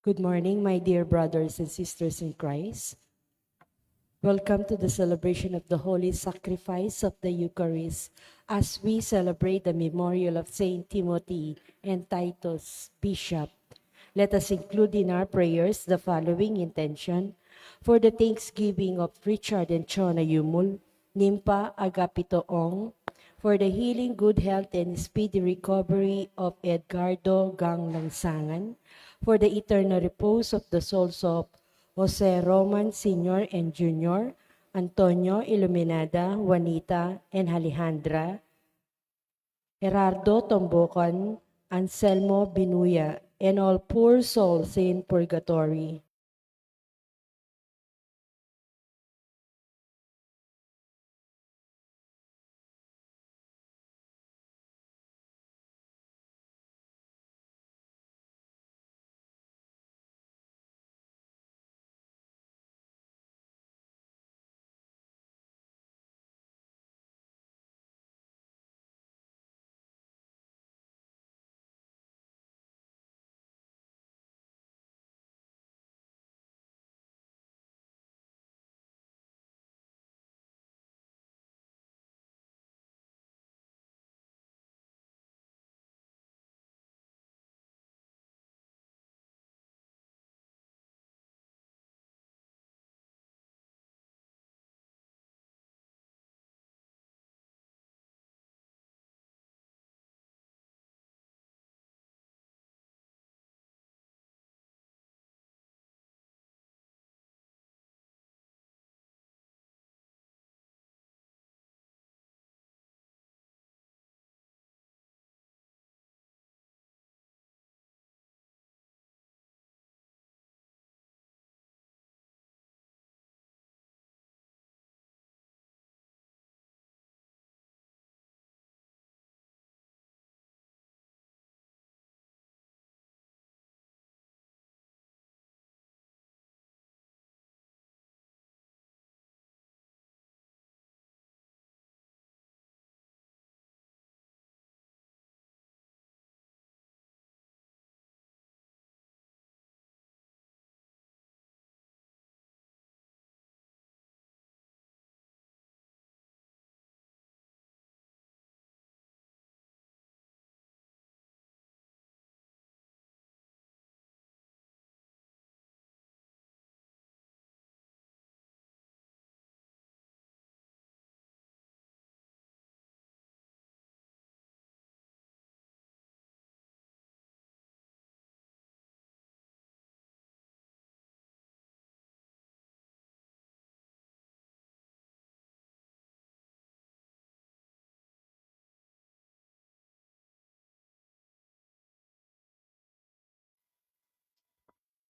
Good morning, my dear brothers and sisters in Christ. Welcome to the celebration of the Holy Sacrifice of the Eucharist as we celebrate the memorial of Saint Timothy and Titus, Bishop. Let us include in our prayers the following intention: for the thanksgiving of Richard and Chona Yumul, Nimpa Agapito Ong, for the healing, good health, and speedy recovery of Edgardo Gang Langsangan, for the eternal repose of the souls of Jose Roman Sr. and Jr., Antonio Iluminada, Juanita, and Alejandra, Gerardo Tombocan, Anselmo Binuya, and all poor souls in purgatory.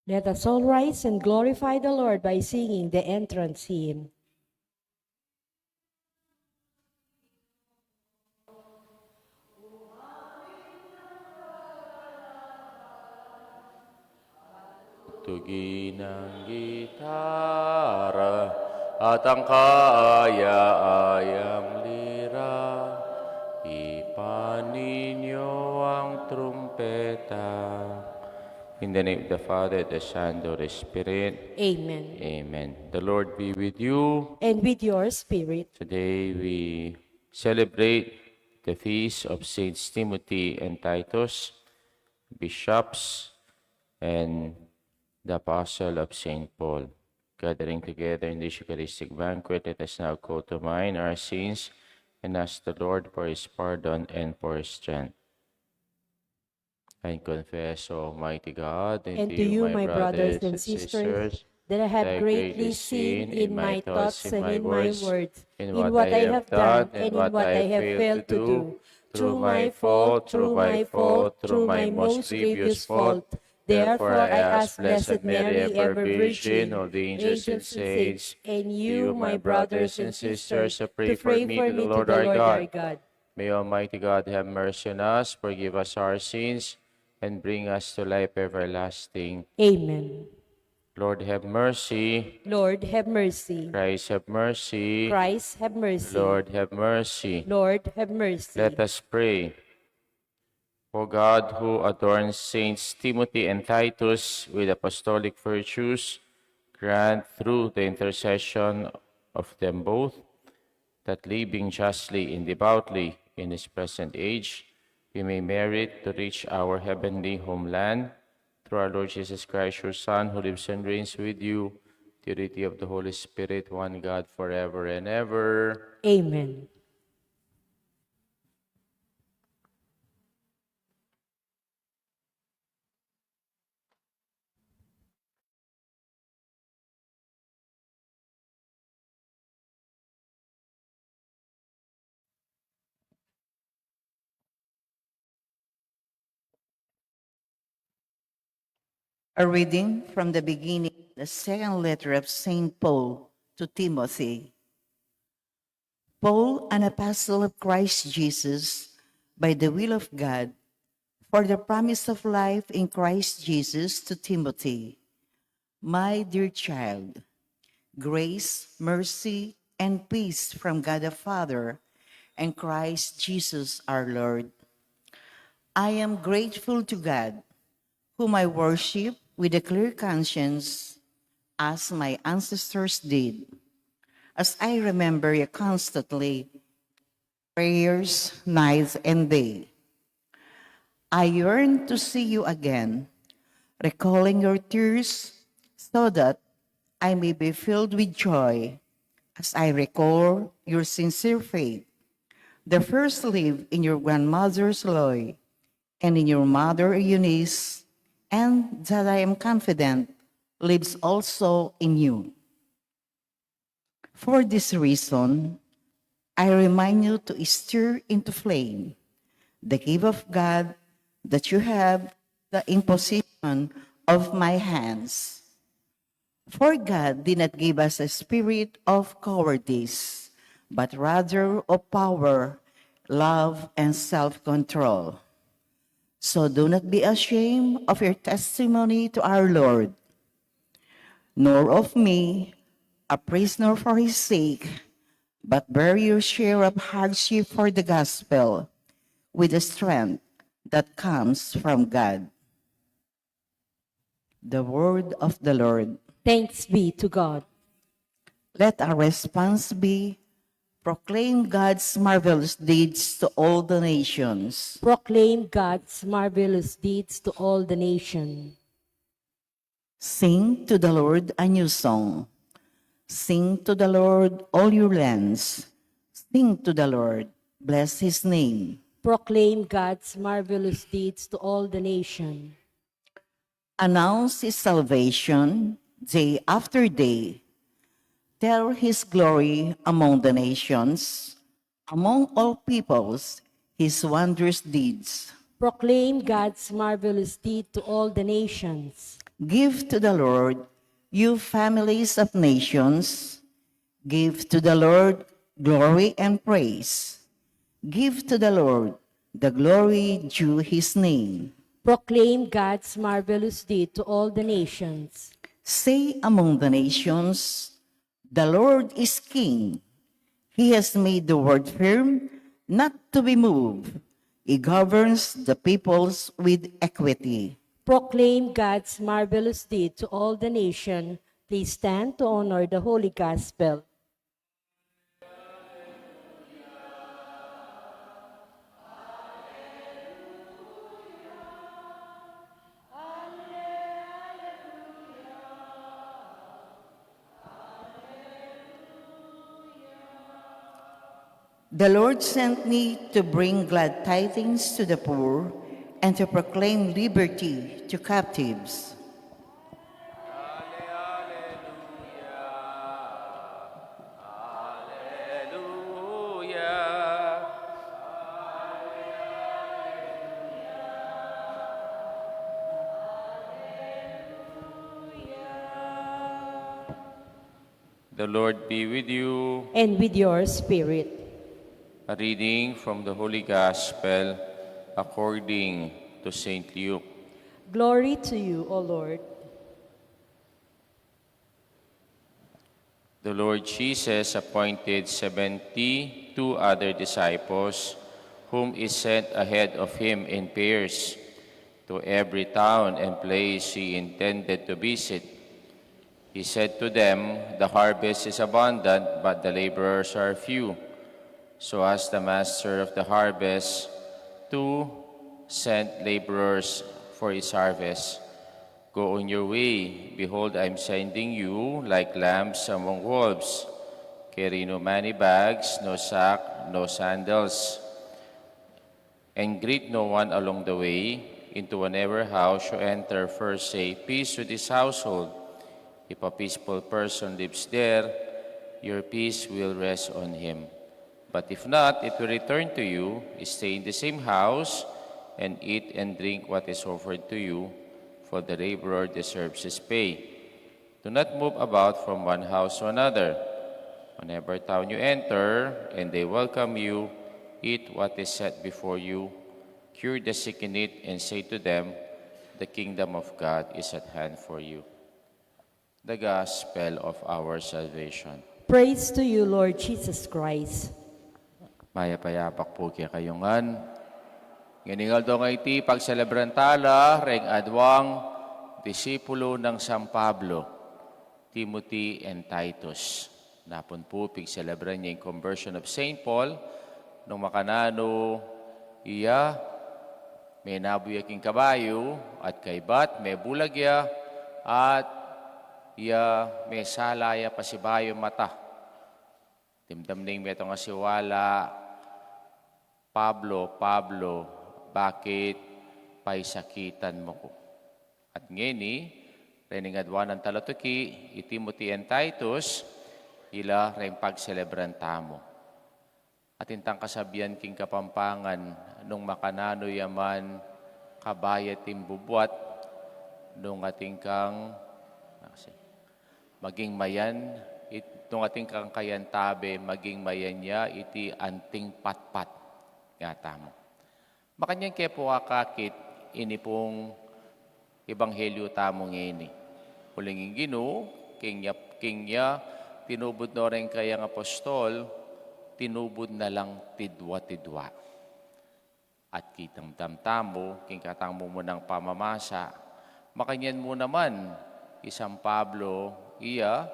Let us all rise and glorify the Lord by singing the entrance hymn. Tugi ng gitara at ang kaaya-ayang lira, ipaninyo ang trumpeta. In the name of the Father, the Son, and the Holy Spirit. Amen. Amen. The Lord be with you. And with your spirit. Today we celebrate the feast of Saints Timothy and Titus, bishops, and the Apostle of St. Paul. Gathering together in this Eucharistic banquet, let us now call to mind our sins and ask the Lord for His pardon and for His strength. I confess, Almighty God, And to you, my brothers and sisters, that I have greatly sinned in my thoughts and in my words, in what I have done and in what I have failed to do, through my fault, through my most grievous fault. Therefore, I ask Blessed Mary, ever Virgin, all the angels and saints, and you, my brothers and sisters, to pray for me to the Lord our God. May Almighty God have mercy on us, forgive us our sins, and bring us to life everlasting. Amen. Lord, have mercy. Lord, have mercy. Christ, have mercy. Christ, have mercy. Lord, have mercy. Lord, have mercy. Let us pray. O God, who adorns Saints Timothy and Titus with apostolic virtues, grant through the intercession of them both that living justly and devoutly in this present age, we may merit to reach our heavenly homeland through our Lord Jesus Christ, your Son, who lives and reigns with you, the unity of the Holy Spirit, one God, forever and ever. Amen. A reading from the beginning, the second letter of St. Paul to Timothy. Paul, an apostle of Christ Jesus, by the will of God, for the promise of life in Christ Jesus to Timothy, my dear child, grace, mercy, and peace from God the Father and Christ Jesus our Lord. I am grateful to God, whom I worship with a clear conscience, as my ancestors did, as I remember you constantly, prayers night and day. I yearn to see you again, recalling your tears, so that I may be filled with joy as I recall your sincere faith, the first lived in your grandmother's Loy and in your mother Eunice, and that I am confident lives also in you. For this reason, I remind you to stir into flame the gift of God that you have the imposition of my hands. For God did not give us a spirit of cowardice, but rather of power, love, and self-control. So do not be ashamed of your testimony to our Lord, nor of me, a prisoner for his sake, but bear your share of hardship for the gospel with the strength that comes from God. The word of the Lord. Thanks be to God. Let our response be, proclaim God's marvelous deeds to all the nations. Proclaim God's marvelous deeds to all the nation. Sing to the Lord a new song. Sing to the Lord, all your lands. Sing to the Lord, bless his name. Proclaim God's marvelous deeds to all the nation. Announce his salvation day after day. Tell his glory among the nations, among all peoples, his wondrous deeds. Proclaim God's marvelous deed to all the nations. Give to the Lord, you families of nations. Give to the Lord glory and praise. Give to the Lord the glory due his name. Proclaim God's marvelous deed to all the nations. Say among the nations, the Lord is king. He has made the word firm, not to be moved. He governs the peoples with equity. Proclaim God's marvelous deed to all the nation. Please stand to honor the Holy Gospel. The Lord sent me to bring glad tidings to the poor and to proclaim liberty to captives. Hallelujah. The Lord be with you. And with your spirit. A reading from the Holy Gospel according to St. Luke. Glory to you, O Lord. The Lord Jesus appointed 72 other disciples whom is sent ahead of him in pairs to every town and place he intended to visit. He said to them, "The harvest is abundant, but the laborers are few. So ask the master of the harvest to send laborers for his harvest. Go on your way. Behold, I am sending you like lambs among wolves. Carry no money bags, no sack, no sandals, and greet no one along the way. Into whatever house you enter, first say, 'Peace with this household.' If a peaceful person lives there, your peace will rest on him. But if not, it will return to you. Stay in the same house and eat and drink what is offered to you, for the laborer deserves his pay. Do not move about from one house to another. Whenever town you enter, and they welcome you, eat what is set before you, cure the sick in it, and say to them, 'The kingdom of God is at hand for you.'" The Gospel of our salvation. Praise to you, Lord Jesus Christ. Mayapayapak po kaya kayongan. Nganingal do nga iti pagselebrantala, reng adwang disipulo ng San Pablo, Timothy and Titus. Napon po pigselebran niya yung conversion of St. Paul, nung makanano iya, may nabuyaking kabayo, at kaybat, may bulagya, at iya may salaya pasibayo mata. Timdamning meto nga siwala, Pablo, Pablo, bakit paisakitan mo ko? At ngeni, reningadwan ng talatuki, Timothy and Titus, ila rin pagselebran tamo. At intang kasabihan king Kapampangan, nung makanano yaman kabayat imbubuat, nung ating kang maging mayan, nung ating kang kayantabe, maging mayan niya, iti anting patpat. Yata mo. Makanyang kepo akakit, ini pong ebanghelyo tamong ini. Hulingin gino, kingya, tinubod na rin kayang apostol, tinubod na lang tidwa-tidwa. At kitang tamtamo, kingkatang mo ng pamamasa, makanyan mo naman, isang Pablo, iya,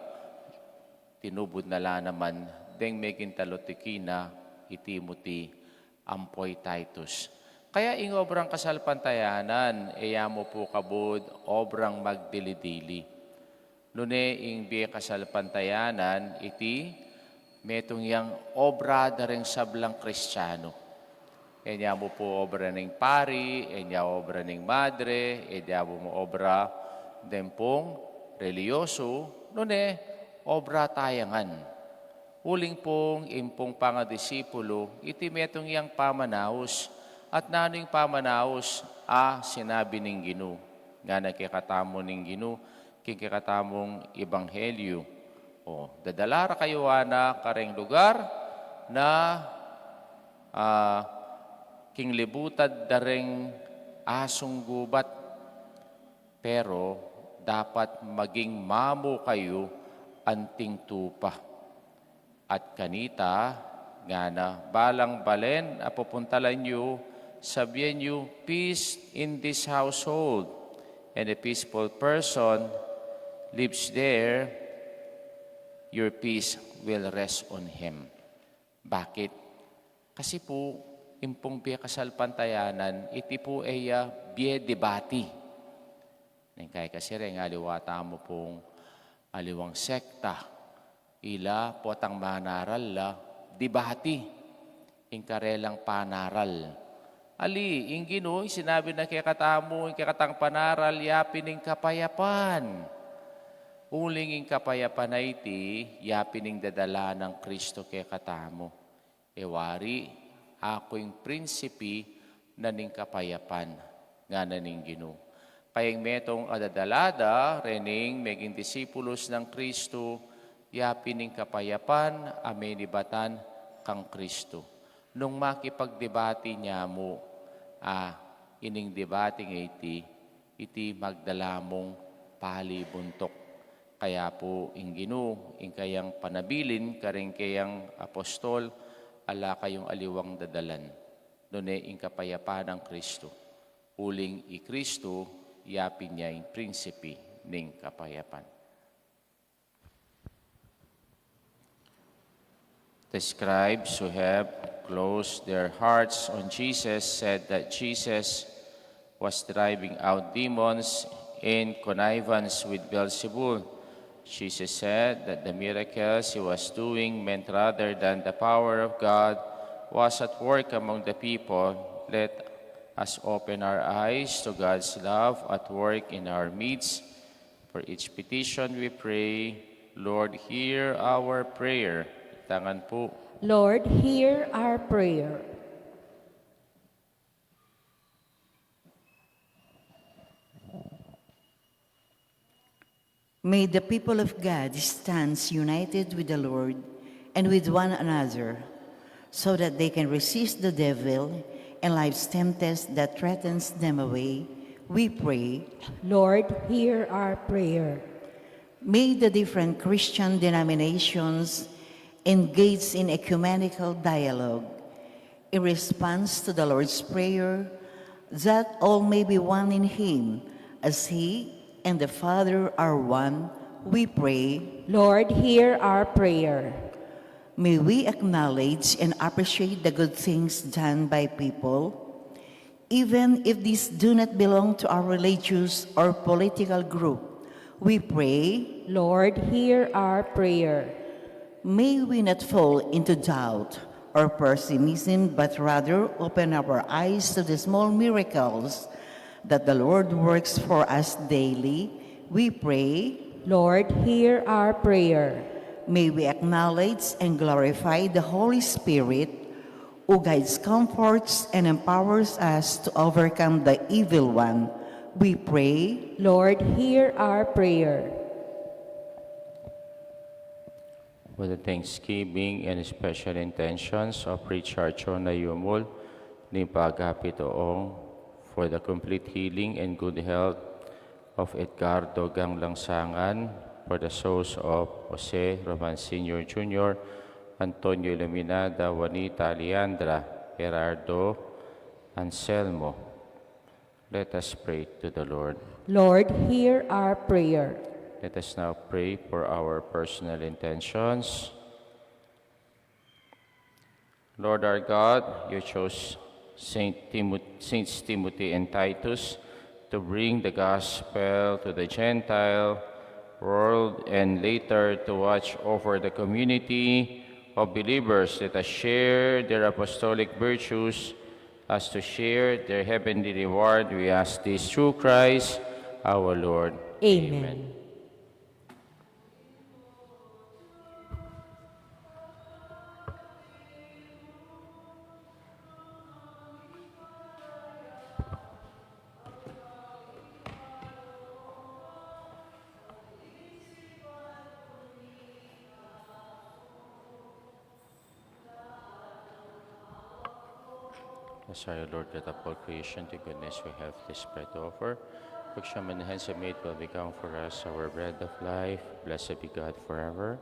tinubod na lang naman, deng megin talotikina, Timothy, ampoy Titus. Kaya ing obrang kasalpantayanan, mo po kabod, obrang magdili-dili. Nune ing biya kasalpantayanan, iti metong yang obra dareng sablang Kristiyano. Enya mo po obra ng pari, enya obra ng madre, enya mo obra dempong religyoso, nune obra tayangan. Uling pong impong pangadisipulo, iti metong yang pamanaos. At nano'y pamanaos, sinabi ng Gino. Nga nakikatamo ng Gino, kikatamong ebanghelyo. Dadalara kayo na kareng lugar na kinglibutad dareng asong gubat. Pero dapat maging mamo kayo anting tupa. At kanita, nga na balang balen, apupuntalan nyo, sabihin nyo, peace in this household. And a peaceful person lives there, your peace will rest on him. Bakit? Kasi po, impong biya kasalpantayanan, iti po ay biya debati. Kaya kasi rin, aliwata mo pong aliwang sekta, ila potang manaral la, debati, ingkarelang panaral. Ali, ing Gino, sinabi na kaya katamo, ing kakatang panaral, yapin ing kapayapan. Uling ing kapayapan na iti, yapin ing dadala ng Kristo kaya katamo. Ewari, ako ing prinsipi na ning kapayapan, nga na ning Gino. Kayang metong adadalada, rening meging disipulos ng Kristo, yapin ing kapayapan, amenibatan kang Kristo. Nung makipagdebati niya mo, ining debating iti magdalamong palibuntok. Kaya po ing Gino, ing kayang panabilin, karing kayang apostol, ala kayong aliwang dadalan. Doon kapayapaan ng Kristo. Uling Kristo, yapin niya yung prinsipi ng kapayapan. The scribes who have closed their hearts on Jesus said that Jesus was driving out demons in connivance with Beelzebul. Jesus said that the miracles he was doing meant rather than the power of God was at work among the people. Let us open our eyes to God's love at work in our midst. For each petition we pray, Lord, hear our prayer. Tangan po. Lord, hear our prayer. May the people of God stand united with the Lord and with one another, so that they can resist the devil and life's tempest that threatens them away. We pray. Lord, hear our prayer. May the different Christian denominations engage in ecumenical dialogue in response to the Lord's Prayer, that all may be one in Him, as He and the Father are one. We pray. Lord, hear our prayer. May we acknowledge and appreciate the good things done by people, even if these do not belong to our religious or political group. We pray. Lord, hear our prayer. May we not fall into doubt or pessimism, but rather open our eyes to the small miracles that the Lord works for us daily. We pray. Lord, hear our prayer. May we acknowledge and glorify the Holy Spirit, who guides, comforts, and empowers us to overcome the evil one. We pray. Lord, hear our prayer. With the thanksgiving and special intentions of Richard Chona Yumul, ni Pagapitoong, for the complete healing and good health of Edgardo Ganglangsangan, for the souls of Jose Roman Sr. Jr., Antonio Iluminada, Juanita Leandra, Gerardo Anselmo. Let us pray to the Lord. Lord, hear our prayer. Let us now pray for our personal intentions. Lord our God, you chose Saints Timothy and Titus to bring the gospel to the Gentile world, and later to watch over the community of believers that has shared their apostolic virtues as to share their heavenly reward. We ask this through Christ our Lord. Amen. Desire, Lord, that of all creation to goodness we have this bread to offer. Pagsiyaman na hands made will become for us our bread of life. Blessed be God forever.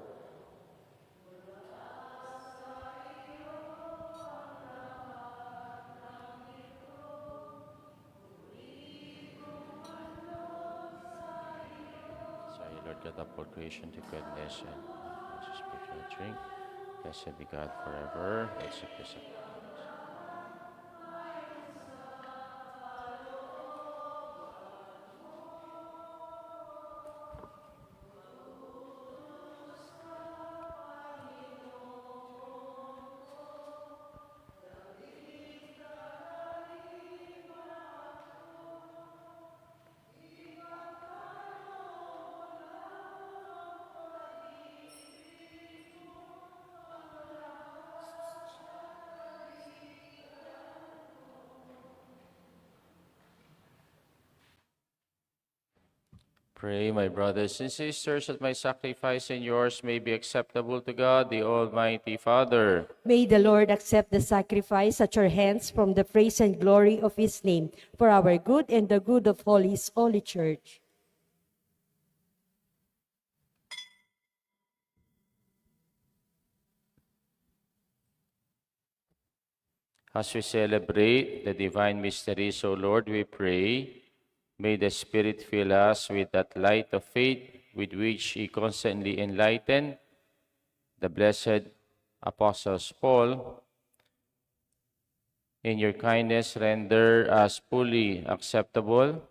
Desire, Lord, that of all creation to goodness and spiritual drink. Blessed be God forever. Let's this up. Pray, my brothers and sisters, that my sacrifice and yours may be acceptable to God, the Almighty Father. May the Lord accept the sacrifice at your hands from the praise and glory of his name, for our good and the good of His holy church. As we celebrate the divine mysteries, O Lord, we pray, may the Spirit fill us with that light of faith with which He constantly enlightened the blessed Apostles Paul. In your kindness, render us fully acceptable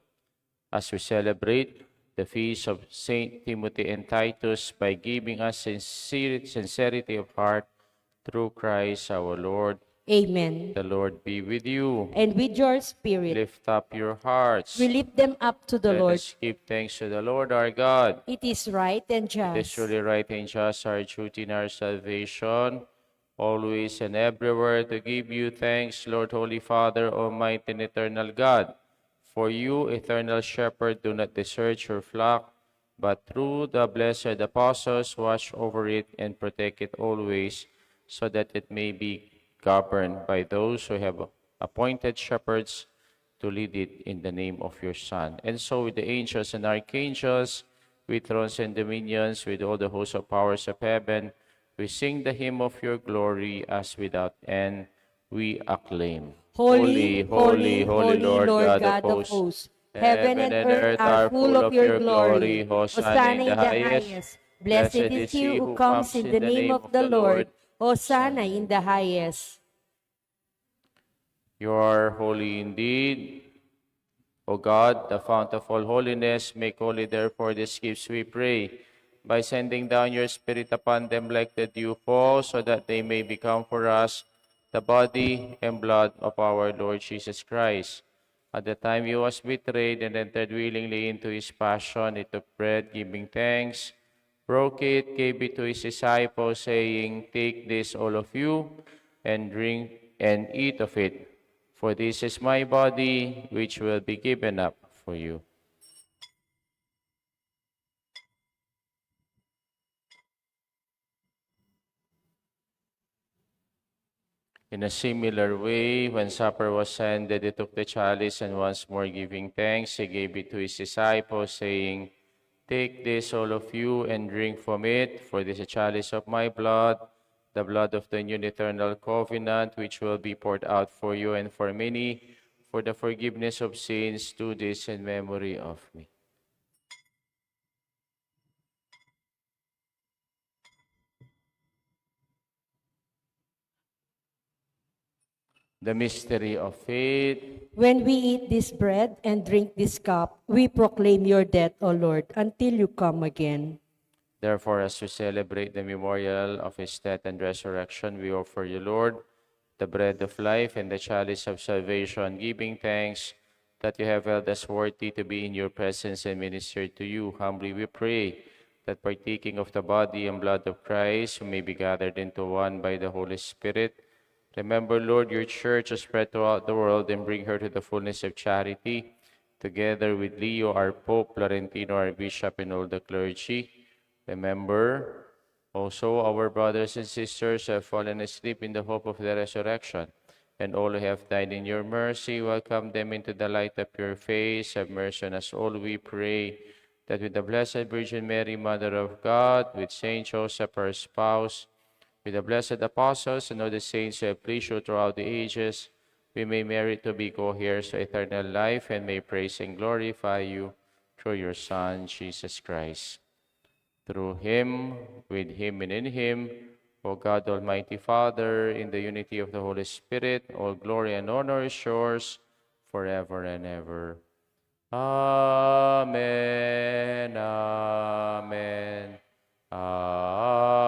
as we celebrate the feast of Saint Timothy and Titus by giving us sincerity of heart through Christ our Lord. Amen. The Lord be with you. And with your spirit, Lift up your hearts. we lift them up to the Let Lord. us give thanks to the Lord our God. It is right and It is just. truly right and just, our duty and our salvation, always and everywhere to give you thanks, Lord, Holy Father, Almighty and Eternal God. For you, eternal shepherd, do not desert your flock, but through the blessed apostles watch over it and protect it always, so that it may be governed by those who have appointed shepherds to lead it in the name of your Son. And so with the angels and archangels, with thrones and dominions, with all the hosts of powers of heaven, we sing the hymn of your glory as without end we acclaim. Holy, holy, holy Lord God of hosts, heaven and earth are full of your glory. Hosanna in the highest. Blessed is he who comes in the name of the Lord. Hosanna in the highest. You are holy indeed, O God, the fount of all holiness. Make holy therefore these gifts, we pray, by sending down your Spirit upon them like the dew fall, so that they may become for us the body and blood of our Lord Jesus Christ. At the time he was betrayed and entered willingly into his passion, he took bread, giving thanks, broke it, gave it to his disciples, saying, "Take this, all of you, and drink and eat of it. For this is my body, which will be given up for you." In a similar way, when supper was ended, he took the chalice, and once more giving thanks, he gave it to his disciples, saying, "Take this, all of you, and drink from it, for this is a chalice of my blood, the blood of the new and eternal covenant, which will be poured out for you and for many, for the forgiveness of sins. Do this in memory of me." The mystery of faith. When we eat this bread and drink this cup, we proclaim your death, O Lord, until you come again. Therefore, as we celebrate the memorial of his death and resurrection, we offer you, Lord, the bread of life and the chalice of salvation, giving thanks that you have held us worthy to be in your presence and minister to you. Humbly we pray that partaking of the body and blood of Christ, we may be gathered into one by the Holy Spirit. Remember, Lord, your church is spread throughout the world, and bring her to the fullness of charity, together with Leo, our Pope, Florentino, our Bishop, and all the clergy. Remember also our brothers and sisters who have fallen asleep in the hope of the resurrection, and all who have died in your mercy. Welcome them into the light of your face. Have mercy on us all, we pray, that with the Blessed Virgin Mary, Mother of God, with Saint Joseph, her spouse, with the blessed apostles and all the saints who have pleased you throughout the ages, we may merit to be co-heirs to eternal life, and may praise and glorify you through your Son, Jesus Christ. Through him, with him, and in him, O God, Almighty Father, in the unity of the Holy Spirit, all glory and honor is yours forever and ever. Amen. Amen. Amen.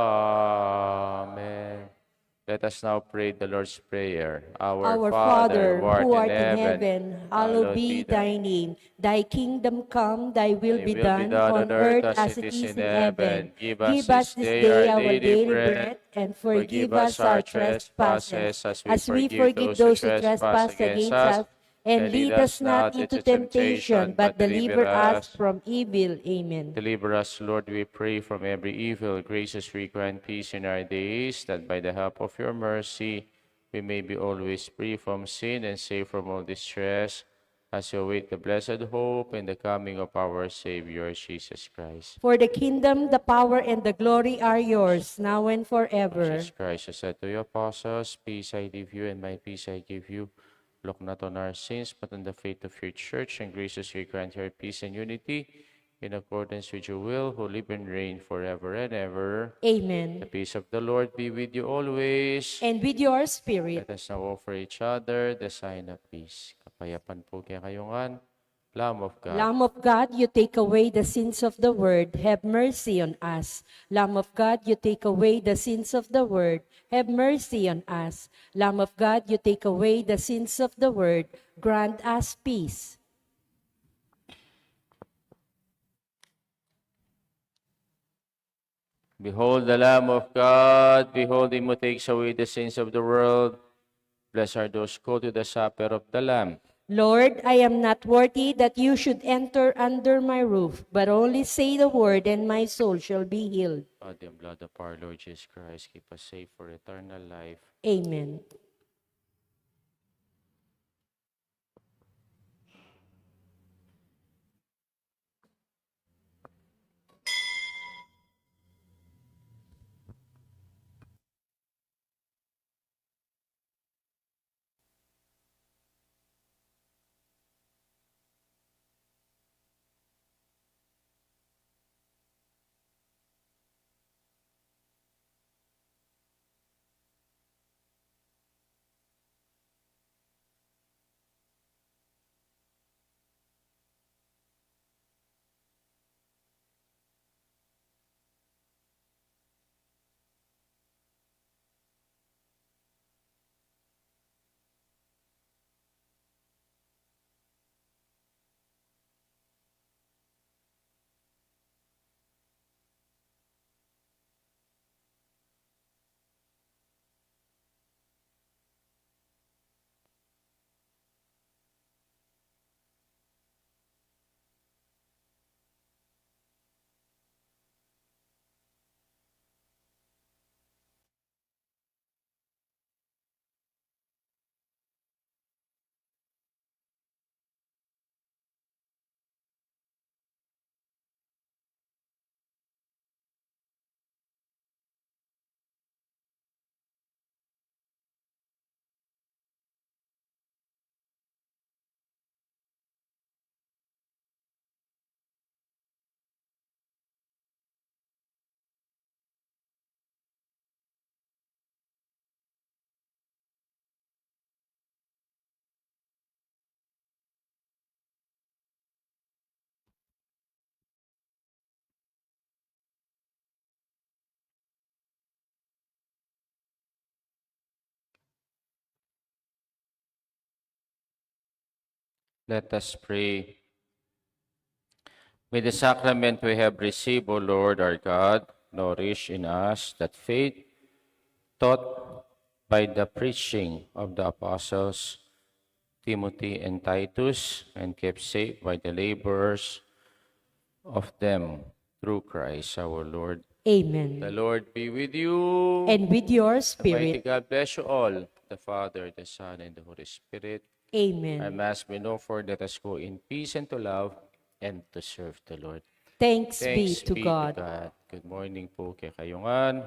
Let us now pray the Lord's Prayer. Our Father, who art in heaven, hallowed be thy name. Thy kingdom come, thy will be done on earth as it is in heaven. Give us this day our daily bread, and forgive us our trespasses, as we forgive those who trespass against us. And lead us not into temptation, but deliver us from evil. Amen. Deliver us, Lord, we pray, from every evil. Graciously grant peace in our days, that by the help of your mercy we may be always free from sin and safe from all distress, as we await the blessed hope and the coming of our Savior, Jesus Christ. For the kingdom, the power, and the glory are yours, now and forever. Jesus Christ has said to your apostles, peace I leave you and my peace I give you. Look not on our sins, but on the faith of your church, and graciously grant her peace and unity in accordance with your will, who live and reign forever and ever. Amen. The peace of the Lord be with you always. And with your spirit, Let us now offer each other the sign of peace. Kapayapan po kaya kayongan, Lamb of God. Lamb of God, you take away the sins of the world, have mercy on us. Lamb of God, you take away the sins of the world, have mercy on us. Lamb of God, you take away the sins of the world, grant us peace. Behold the Lamb of God, behold him who takes away the sins of the world. Blessed are those who go to the supper of the Lamb. Lord, I am not worthy that you should enter under my roof, but only say the word, and my soul shall be healed. Body and blood of our Lord Jesus Christ, keep us safe for eternal life. Amen. Let us pray. With the sacrament we have received, O Lord our God, nourish in us that faith taught by the preaching of the apostles Timothy and Titus, and kept safe by the labors of them through Christ our Lord. The Amen. Lord be with you. And with your The mighty spirit. God bless you all, the Father, the Son, and the Holy Spirit. Our Amen. Mass we know for, let us go in peace and to love and to serve the Lord. Thanks be Thanks to be to God. God. Good morning po kay kayongan.